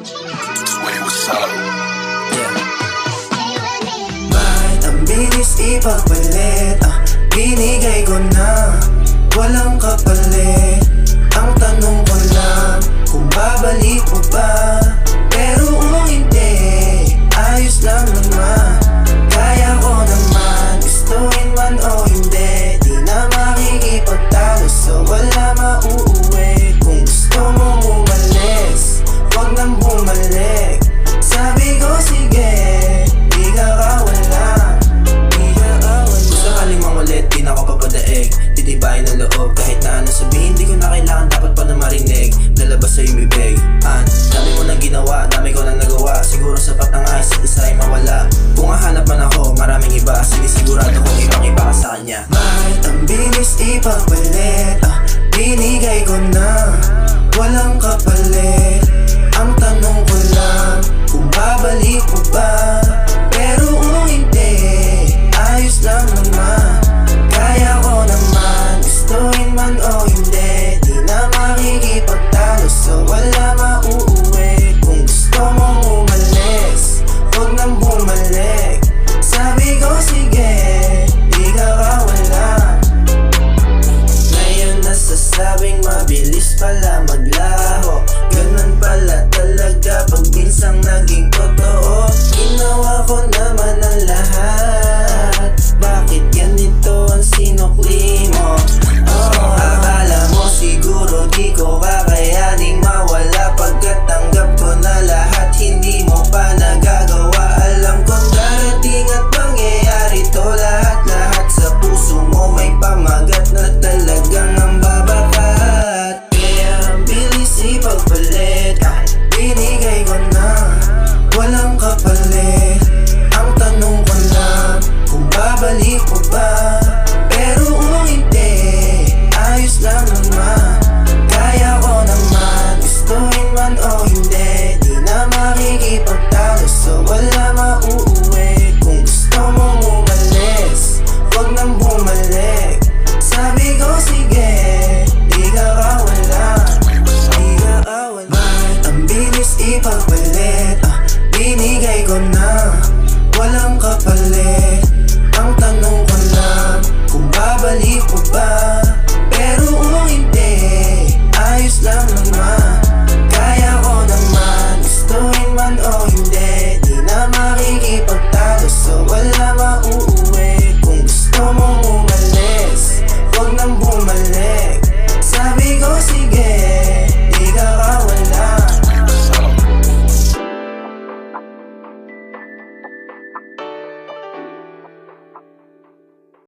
Wait, what's up? Bakit ang bilis ipagpalit? Binigay ko na, walang kapalit. Ang tanong ko lang, kung babalik mo ba? Pero kung hindi, ayos lang naman. Kaya ko naman, gustuin man o hindi. Di na makikipagtalo, so wala mauuwi. Kung gusto mo umalis, wag nang bumalik. Sabi ko sige, di ka kawala. Gusto ka limang ulit, di na ako papadaig. Titibayin ang loob, kahit na ano sabihin, di ko na kailangan, dapat pa na marinig. Lalabas sa'yo may